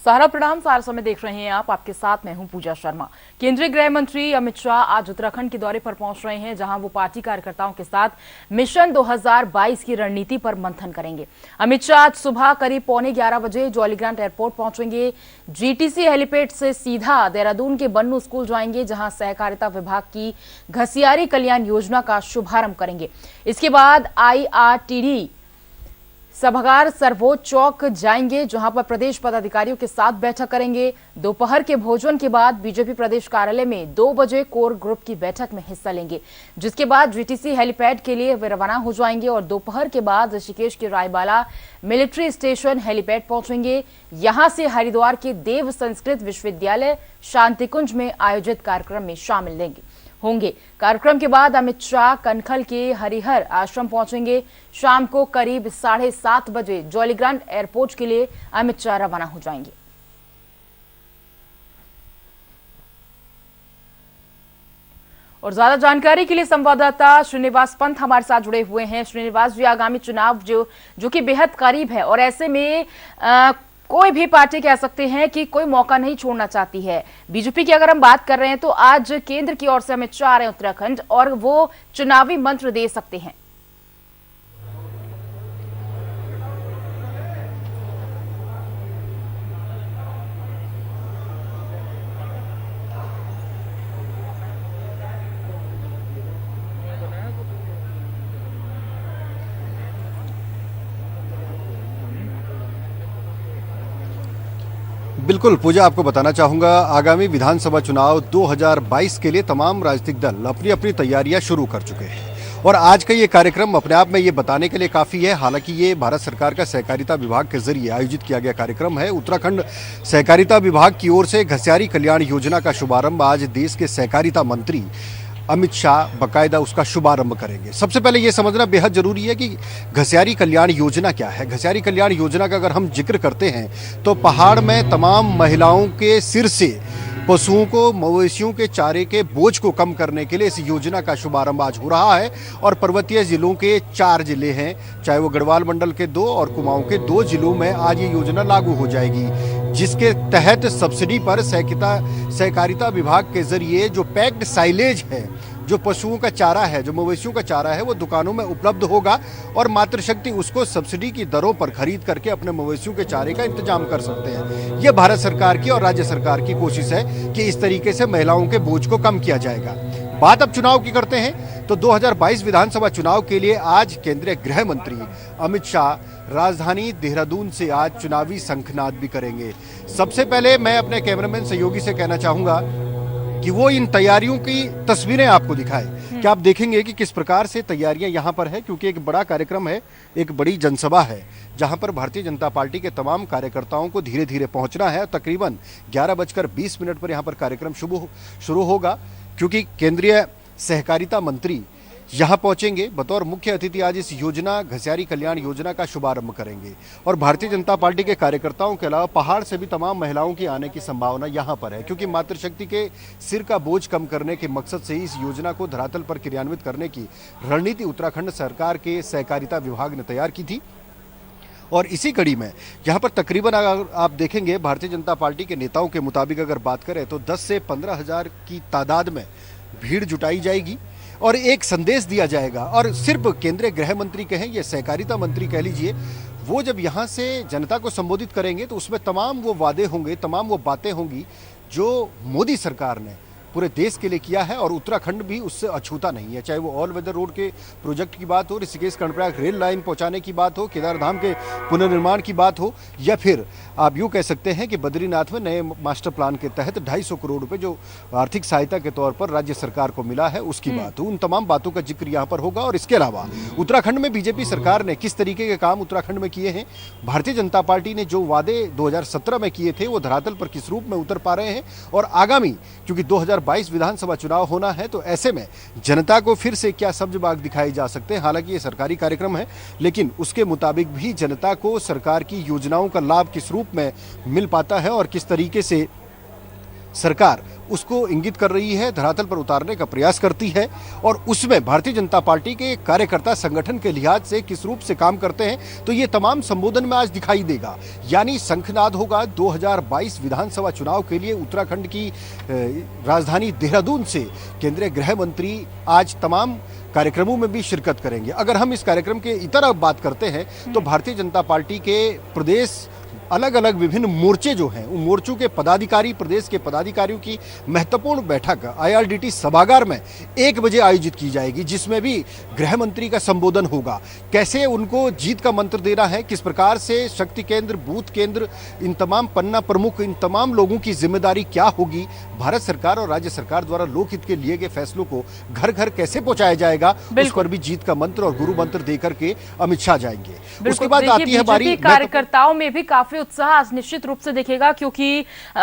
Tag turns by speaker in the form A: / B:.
A: सहारा प्रणाम। सारा समय देख रहे हैं आप, आपके साथ मैं हूं पूजा शर्मा। केंद्रीय गृह मंत्री अमित शाह आज उत्तराखंड के दौरे पर पहुंच रहे हैं, जहां वो पार्टी कार्यकर्ताओं के साथ मिशन 2022 की रणनीति पर मंथन करेंगे। अमित शाह आज सुबह करीब 11:15 बजे जॉलीग्रांट एयरपोर्ट पहुंचेंगे। जीटीसी हेलीपैड से सीधा देहरादून के बन्नू स्कूल जाएंगे, जहां सहकारिता विभाग की घसियारी कल्याण योजना का शुभारंभ करेंगे। इसके बाद IRTD सभागार सरवोज चौक जाएंगे, जहां पर प्रदेश पदाधिकारियों के साथ बैठक करेंगे। दोपहर के भोजन के बाद बीजेपी प्रदेश कार्यालय में 2 बजे कोर ग्रुप की बैठक में हिस्सा लेंगे, जिसके बाद जीटीसी हेलीपैड के लिए वे रवाना हो जाएंगे और दोपहर के बाद ऋषिकेश के रायबाला मिलिट्री स्टेशन हेलीपैड पहुंचेंगे। यहां से हरिद्वार के देव संस्कृत विश्वविद्यालय शांतिकुंज में आयोजित कार्यक्रम में शामिल होंगे। कार्यक्रम के बाद अमित शाह कनखल के हरिहर आश्रम पहुंचेंगे। शाम को करीब 7:30 बजे जॉलीग्रांट एयरपोर्ट के लिए अमित शाह रवाना हो जाएंगे। और ज्यादा जानकारी के लिए संवाददाता श्रीनिवास पंत हमारे साथ जुड़े हुए हैं। श्रीनिवास जी, आगामी चुनाव जो कि बेहद करीब है और ऐसे में कोई भी पार्टी कह सकते हैं कि कोई मौका नहीं छोड़ना चाहती है। बीजेपी की अगर हम बात कर रहे हैं तो आज केंद्र की ओर से अमित शाह आ रहे हैं उत्तराखंड और वो चुनावी मंत्र दे सकते हैं।
B: बिल्कुल पूजा, आपको बताना चाहूंगा आगामी विधानसभा चुनाव 2022 के लिए तमाम राजनीतिक दल अपनी अपनी तैयारियां शुरू कर चुके हैं और आज का ये कार्यक्रम अपने आप में ये बताने के लिए काफ़ी है। हालांकि ये भारत सरकार का सहकारिता विभाग के जरिए आयोजित किया गया कार्यक्रम है। उत्तराखंड सहकारिता विभाग की ओर से घसियारी कल्याण योजना का शुभारंभ आज देश के सहकारिता मंत्री अमित शाह बाकायदा उसका शुभारंभ करेंगे। सबसे पहले ये समझना बेहद जरूरी है कि घसियारी कल्याण योजना क्या है। घसियारी कल्याण योजना का अगर हम जिक्र करते हैं तो पहाड़ में तमाम महिलाओं के सिर से पशुओं को, मवेशियों के चारे के बोझ को कम करने के लिए इस योजना का शुभारंभ आज हो रहा है। और पर्वतीय जिलों के 4 जिले हैं, चाहे वो गढ़वाल मंडल के 2 और कुमाऊं के 2 जिलों में आज ये योजना लागू हो जाएगी, जिसके तहत सब्सिडी पर सहकारिता विभाग के जरिए जो पैक्ड साइलेज है, जो पशुओं का चारा है, जो मवेशियों का चारा है, वो दुकानों में उपलब्ध होगा और मातृशक्ति उसको सब्सिडी की दरों पर खरीद करके अपने मवेशियों के चारे का इंतजाम कर सकते हैं। ये भारत सरकार की और राज्य सरकार की कोशिश है कि इस तरीके से महिलाओं के बोझ को कम किया जाएगा। बात अब चुनाव की करते हैं तो 2022 विधानसभा चुनाव के लिए आज केंद्रीय गृह मंत्री अमित शाह राजधानी देहरादून से आज चुनावी शंखनाद भी करेंगे। सबसे पहले मैं अपने कैमरामैन सहयोगी से कहना चाहूंगा कि वो इन तैयारियों की तस्वीरें आपको दिखाए कि आप देखेंगे कि किस प्रकार से तैयारियां यहां पर है, क्योंकि एक बड़ा कार्यक्रम है, एक बड़ी जनसभा है जहां पर भारतीय जनता पार्टी के तमाम कार्यकर्ताओं को धीरे धीरे पहुंचना है। तकरीबन 11:20 पर यहां पर कार्यक्रम शुरू होगा, क्योंकि केंद्रीय सहकारिता मंत्री यहां पहुंचेंगे। बतौर मुख्य अतिथि आज इस योजना घसियारी कल्याण योजना का शुभारंभ करेंगे और भारतीय जनता पार्टी के कार्यकर्ताओं के अलावा पहाड़ से भी तमाम महिलाओं की आने की संभावना यहां पर है, क्योंकि मातृशक्ति के सिर का बोझ कम करने के मकसद से इस योजना को धरातल पर क्रियान्वित करने की रणनीति उत्तराखंड सरकार के सहकारिता विभाग ने तैयार की थी। और इसी कड़ी में यहाँ पर तकरीबन अगर आप देखेंगे भारतीय जनता पार्टी के नेताओं के मुताबिक अगर बात करें तो 10 से 15 हज़ार की तादाद में भीड़ जुटाई जाएगी और एक संदेश दिया जाएगा। और सिर्फ केंद्रीय गृह मंत्री कहें या सहकारिता मंत्री कह लीजिए, वो जब यहाँ से जनता को संबोधित करेंगे तो उसमें तमाम वो वादे होंगे, तमाम वो बातें होंगी जो मोदी सरकार ने पूरे देश के लिए किया है और उत्तराखंड भी उससे अछूता नहीं है। चाहे वो ऑल वेदर रोड के प्रोजेक्ट की बात हो, ऋषिकेश कर्णप्रयाग रेल लाइन पहुंचाने की बात हो, केदारधाम के पुनर्निर्माण की बात हो, या फिर आप यूँ कह सकते हैं कि बद्रीनाथ में नए मास्टर प्लान के तहत 250 करोड़ रुपए जो आर्थिक सहायता के तौर पर राज्य सरकार को मिला है उसकी बात हो। उन तमाम बातों का जिक्र यहाँ पर होगा। और इसके अलावा उत्तराखंड में बीजेपी सरकार ने किस तरीके के काम उत्तराखंड में किए हैं, भारतीय जनता पार्टी ने जो वादे 2017 में किए थे वो धरातल पर किस रूप में उतर पा रहे हैं। और आगामी क्योंकि 2022 विधानसभा चुनाव होना है तो ऐसे में जनता को फिर से क्या सब्ज बाग दिखाए जा सकते हैं। हालांकि ये सरकारी कार्यक्रम है, लेकिन उसके मुताबिक भी जनता को सरकार की योजनाओं का लाभ किस रूप में मिल पाता है और किस तरीके से सरकार उसको इंगित कर रही है, धरातल पर उतारने का प्रयास करती है। और उसमें भारतीय जनता पार्टी के कार्यकर्ता संगठन के लिहाज से किस रूप से काम करते हैं, तो ये तमाम संबोधन में आज दिखाई देगा। यानी शंखनाद होगा 2022 विधानसभा चुनाव के लिए। उत्तराखंड की राजधानी देहरादून से केंद्रीय गृह मंत्री आज तमाम कार्यक्रमों में भी शिरकत करेंगे। अगर हम इस कार्यक्रम के इतर अब बात करते हैं तो भारतीय जनता पार्टी के प्रदेश अलग अलग विभिन्न मोर्चे जो हैं, उन मोर्चों के पदाधिकारी, प्रदेश के पदाधिकारियों की महत्वपूर्ण बैठक IRDT सभागार में 1 बजे आयोजित की जाएगी, जिसमें भी गृह मंत्री का संबोधन होगा। कैसे उनको जीत का मंत्र देना है, किस प्रकार से शक्ति केंद्र, बूथ केंद्र, इन तमाम पन्ना प्रमुख, इन तमाम लोगों की जिम्मेदारी क्या होगी, भारत सरकार और राज्य सरकार द्वारा लोकहित के लिए गए फैसलों को घर घर कैसे पहुंचाया जाएगा, उस पर भी जीत का मंत्र और गुरु मंत्र देकर के अमित शाह जाएंगे। उसके बाद आती है बारी
A: कार्यकर्ताओं में भी काफी उत्साह आज निश्चित रूप से दिखेगा, क्योंकि